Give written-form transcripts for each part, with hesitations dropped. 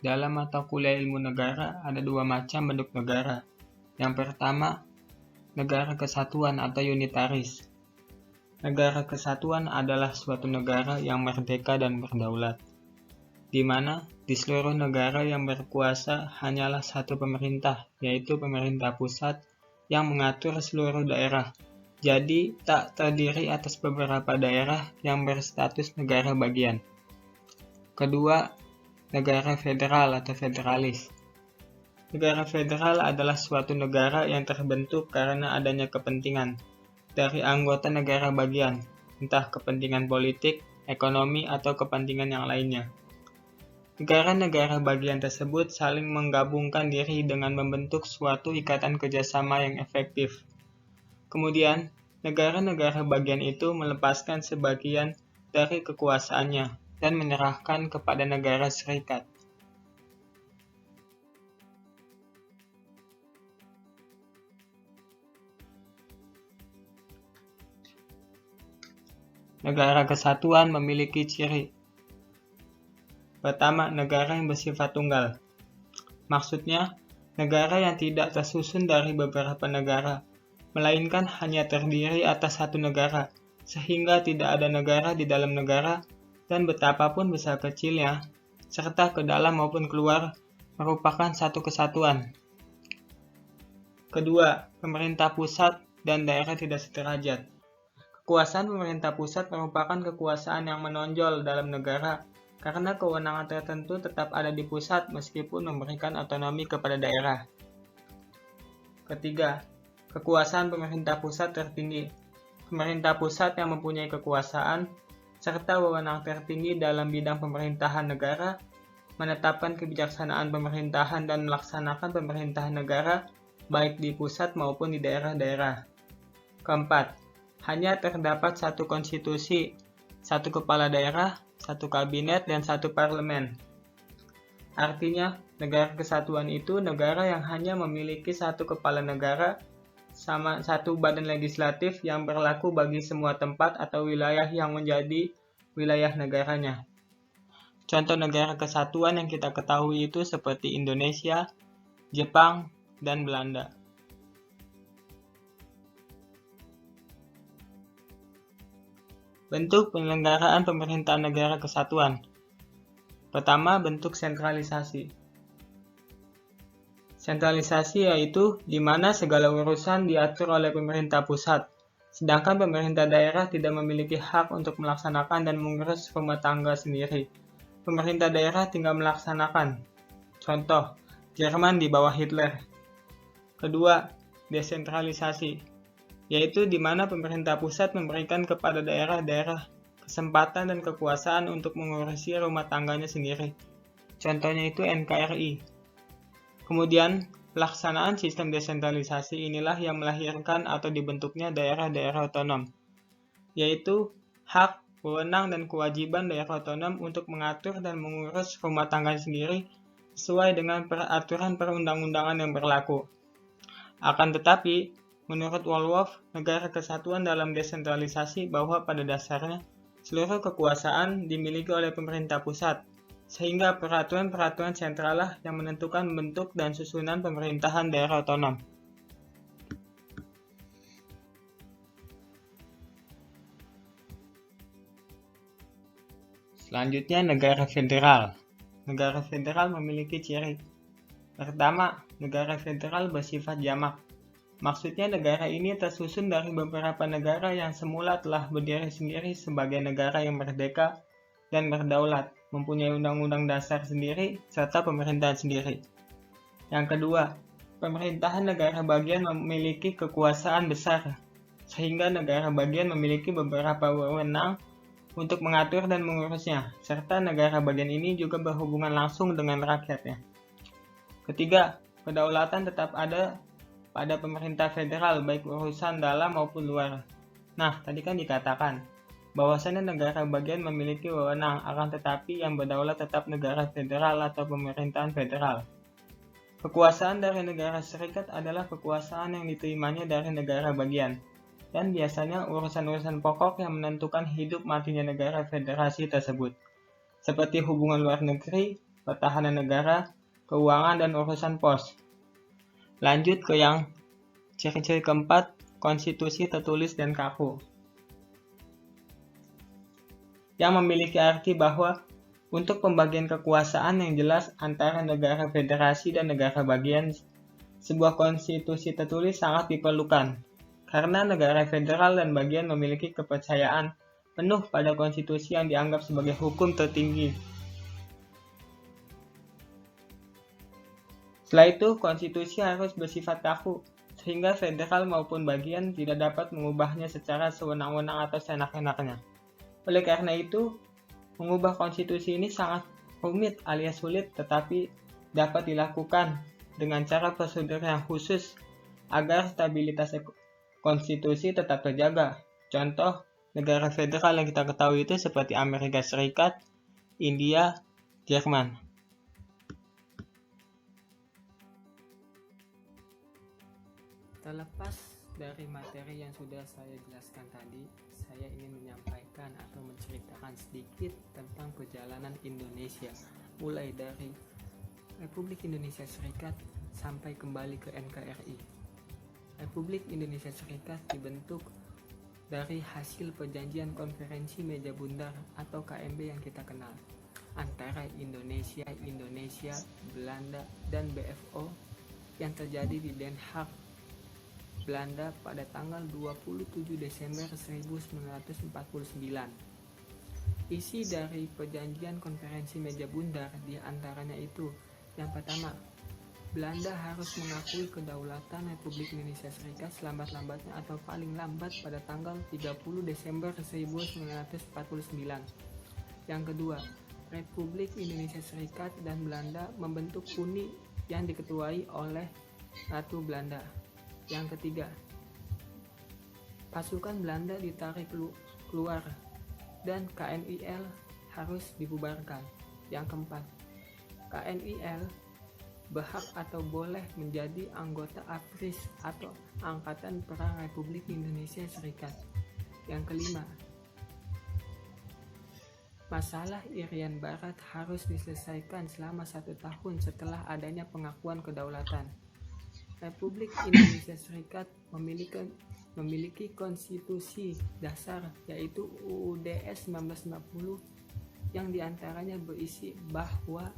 Dalam mata kuliah ilmu negara ada dua macam bentuk negara. Yang pertama, negara kesatuan atau unitaris. Negara kesatuan adalah suatu negara yang merdeka dan berdaulat, di mana di seluruh negara yang berkuasa hanyalah satu pemerintah, yaitu pemerintah pusat yang mengatur seluruh daerah. Jadi, tak terdiri atas beberapa daerah yang berstatus negara bagian. Kedua, negara federal atau federalis. Negara federal adalah suatu negara yang terbentuk karena adanya kepentingan dari anggota negara bagian, entah kepentingan politik, ekonomi, atau kepentingan yang lainnya. Negara-negara bagian tersebut saling menggabungkan diri dengan membentuk suatu ikatan kerjasama yang efektif. Kemudian, negara-negara bagian itu melepaskan sebagian dari kekuasaannya dan menyerahkan kepada negara serikat. Negara kesatuan memiliki ciri. Pertama, negara yang bersifat tunggal. Maksudnya, negara yang tidak tersusun dari beberapa negara, melainkan hanya terdiri atas satu negara, sehingga tidak ada negara di dalam negara, dan betapapun besar kecilnya, serta ke dalam maupun keluar, merupakan satu kesatuan. Kedua, pemerintah pusat dan daerah tidak sederajat. Kekuasaan pemerintah pusat merupakan kekuasaan yang menonjol dalam negara, karena kewenangan tertentu tetap ada di pusat meskipun memberikan otonomi kepada daerah. Ketiga, kekuasaan pemerintah pusat tertinggi. Pemerintah pusat yang mempunyai kekuasaan serta wewenang tertinggi dalam bidang pemerintahan negara, menetapkan kebijaksanaan pemerintahan dan melaksanakan pemerintahan negara baik di pusat maupun di daerah-daerah. Keempat, hanya terdapat satu konstitusi, satu kepala daerah, satu kabinet, dan satu parlemen. Artinya, negara kesatuan itu negara yang hanya memiliki satu kepala negara sama satu badan legislatif yang berlaku bagi semua tempat atau wilayah yang menjadi wilayah negaranya. Contoh negara kesatuan yang kita ketahui itu seperti Indonesia, Jepang, dan Belanda. Bentuk penyelenggaraan pemerintahan negara kesatuan. Pertama, bentuk sentralisasi. Sentralisasi yaitu di mana segala urusan diatur oleh pemerintah pusat, sedangkan pemerintah daerah tidak memiliki hak untuk melaksanakan dan mengurus rumah tangga sendiri. Pemerintah daerah tinggal melaksanakan. Contoh, Jerman di bawah Hitler. Kedua, desentralisasi, yaitu di mana pemerintah pusat memberikan kepada daerah-daerah kesempatan dan kekuasaan untuk mengurusi rumah tangganya sendiri. Contohnya itu NKRI. Kemudian, pelaksanaan sistem desentralisasi inilah yang melahirkan atau dibentuknya daerah-daerah otonom, yaitu hak, wewenang, dan kewajiban daerah otonom untuk mengatur dan mengurus rumah tangganya sendiri sesuai dengan peraturan perundang-undangan yang berlaku. Akan tetapi, menurut Wolff, negara kesatuan dalam desentralisasi bahwa pada dasarnya seluruh kekuasaan dimiliki oleh pemerintah pusat, sehingga peraturan-peraturan sentral lah yang menentukan bentuk dan susunan pemerintahan daerah otonom. Selanjutnya, negara federal. Negara federal memiliki ciri. Pertama, negara federal bersifat jamak. Maksudnya negara ini tersusun dari beberapa negara yang semula telah berdiri sendiri sebagai negara yang merdeka dan berdaulat, mempunyai undang-undang dasar sendiri, serta pemerintahan sendiri. Yang kedua, pemerintahan negara bagian memiliki kekuasaan besar, sehingga negara bagian memiliki beberapa wewenang untuk mengatur dan mengurusnya, serta negara bagian ini juga berhubungan langsung dengan rakyatnya. Ketiga, kedaulatan tetap ada pada pemerintah federal baik urusan dalam maupun luar. Nah, tadi kan dikatakan bahwasannya negara bagian memiliki wewenang, akan tetapi yang berdaulat tetap negara federal atau pemerintahan federal. Kekuasaan dari negara serikat adalah kekuasaan yang diterimanya dari negara bagian, dan biasanya urusan-urusan pokok yang menentukan hidup matinya negara federasi tersebut, seperti hubungan luar negeri, pertahanan negara, keuangan, dan urusan pos. Lanjut ke yang ciri-ciri keempat, konstitusi tertulis dan kaku. Yang memiliki arti bahwa untuk pembagian kekuasaan yang jelas antara negara federasi dan negara bagian, sebuah konstitusi tertulis sangat diperlukan, karena negara federal dan bagian memiliki kepercayaan penuh pada konstitusi yang dianggap sebagai hukum tertinggi. Setelah itu, konstitusi harus bersifat kaku, sehingga federal maupun bagian tidak dapat mengubahnya secara sewenang-wenang atau seenak-enaknya. Oleh karena itu, mengubah konstitusi ini sangat rumit alias sulit, tetapi dapat dilakukan dengan cara prosedur yang khusus agar stabilitas konstitusi tetap terjaga. Contoh, negara federal yang kita ketahui itu seperti Amerika Serikat, India, Jerman. Terlepas dari materi yang sudah saya jelaskan tadi, saya ingin menyampaikan atau menceritakan sedikit tentang perjalanan Indonesia, mulai dari Republik Indonesia Serikat sampai kembali ke NKRI. Republik Indonesia Serikat dibentuk dari hasil perjanjian konferensi meja bundar atau KMB yang kita kenal antara Indonesia, Belanda, dan BFO yang terjadi di Den Haag, Belanda pada tanggal 27 Desember 1949. Isi dari perjanjian konferensi meja bundar di antaranya itu, yang pertama, Belanda harus mengakui kedaulatan Republik Indonesia Serikat selambat-lambatnya atau paling lambat pada tanggal 30 Desember 1949. Yang kedua, Republik Indonesia Serikat dan Belanda membentuk Uni yang diketuai oleh Ratu Belanda. Yang ketiga, pasukan Belanda ditarik keluar dan KNIL harus dibubarkan. Yang keempat, KNIL berhak atau boleh menjadi anggota APRIS atau Angkatan Perang Republik Indonesia Serikat. Yang kelima, masalah Irian Barat harus diselesaikan selama 1 tahun setelah adanya pengakuan kedaulatan. Republik Indonesia Serikat memiliki konstitusi dasar yaitu UUD 1950 yang diantaranya berisi bahwa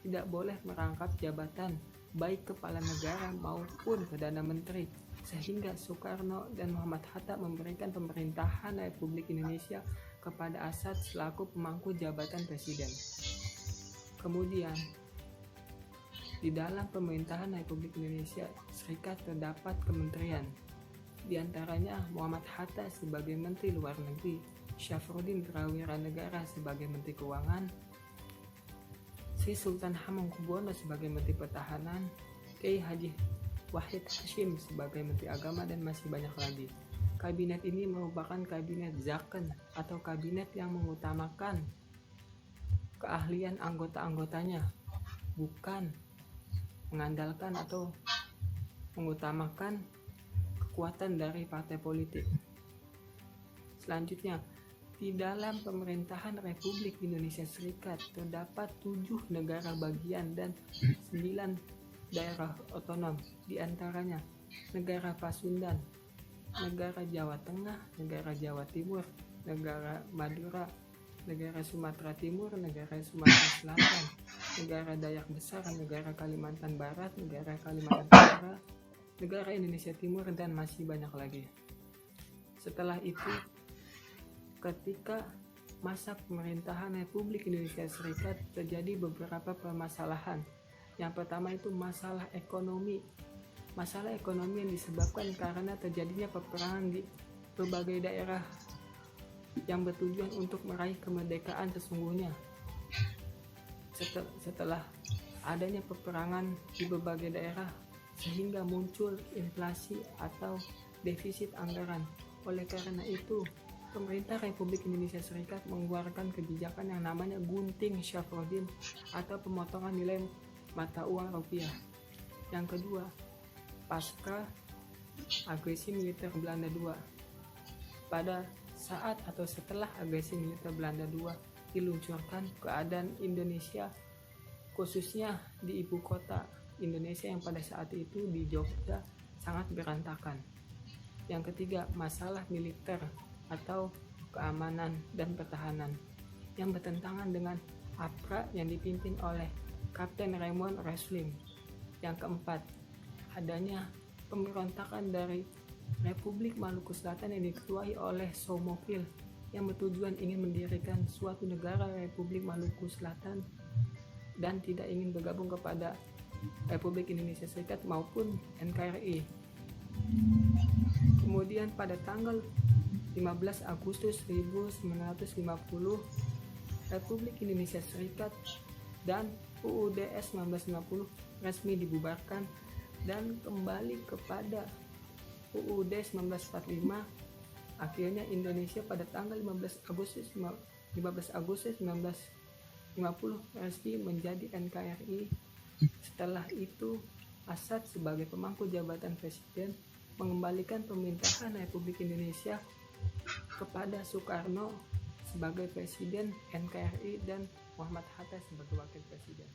tidak boleh merangkap jabatan baik kepala negara maupun Perdana Menteri, sehingga Soekarno dan Muhammad Hatta memberikan pemerintahan Republik Indonesia kepada Asad selaku pemangku jabatan presiden. Kemudian, di dalam pemerintahan Republik Indonesia Serikat terdapat kementerian, di antaranya Muhammad Hatta sebagai Menteri Luar Negeri, Syafruddin Prawira Negara sebagai Menteri Keuangan, Sri Sultan Hamengkubuwono sebagai Menteri Pertahanan, Kiai Haji Wahid Hasyim sebagai Menteri Agama, dan masih banyak lagi. Kabinet ini merupakan kabinet Zaken atau kabinet yang mengutamakan keahlian anggota-anggotanya, bukan mengandalkan atau mengutamakan kekuatan dari partai politik. Selanjutnya, di dalam pemerintahan Republik Indonesia Serikat terdapat 7 negara bagian dan 9 daerah otonom, di antaranya negara Pasundan, negara Jawa Tengah, negara Jawa Timur, negara Madura, negara Sumatera Timur, negara Sumatera Selatan, negara Dayak Besar, negara Kalimantan Barat, negara Kalimantan Utara, negara Indonesia Timur, dan masih banyak lagi. Setelah itu, ketika masa pemerintahan Republik Indonesia Serikat terjadi beberapa permasalahan. Yang pertama itu masalah ekonomi. Masalah ekonomi yang disebabkan karena terjadinya peperangan di berbagai daerah yang bertujuan untuk meraih kemerdekaan sesungguhnya. Setelah adanya peperangan di berbagai daerah, sehingga muncul inflasi atau defisit anggaran. Oleh karena itu, pemerintah Republik Indonesia Serikat mengeluarkan kebijakan yang namanya gunting Syafruddin atau pemotongan nilai mata uang rupiah. Yang kedua, pasca agresi militer Belanda II. Pada saat atau setelah agresi militer Belanda II diluncurkan, keadaan Indonesia khususnya di ibu kota Indonesia yang pada saat itu di Jogja sangat berantakan. Yang ketiga, masalah militer atau keamanan dan pertahanan yang bertentangan dengan APRA yang dipimpin oleh Kapten Raymond Resling. Yang keempat, adanya pemberontakan dari Republik Maluku Selatan yang diketuai oleh Somophil yang bertujuan ingin mendirikan suatu negara Republik Maluku Selatan dan tidak ingin bergabung kepada Republik Indonesia Serikat maupun NKRI. Kemudian pada tanggal 15 Agustus 1950, Republik Indonesia Serikat dan UUD 1950 resmi dibubarkan dan kembali kepada UUD 1945. Akhirnya Indonesia pada tanggal 15 Agustus 1950 resmi menjadi NKRI. Setelah itu, Asad sebagai pemangku jabatan presiden mengembalikan pemerintahan Republik Indonesia kepada Soekarno sebagai presiden NKRI dan Muhammad Hatta sebagai wakil presiden.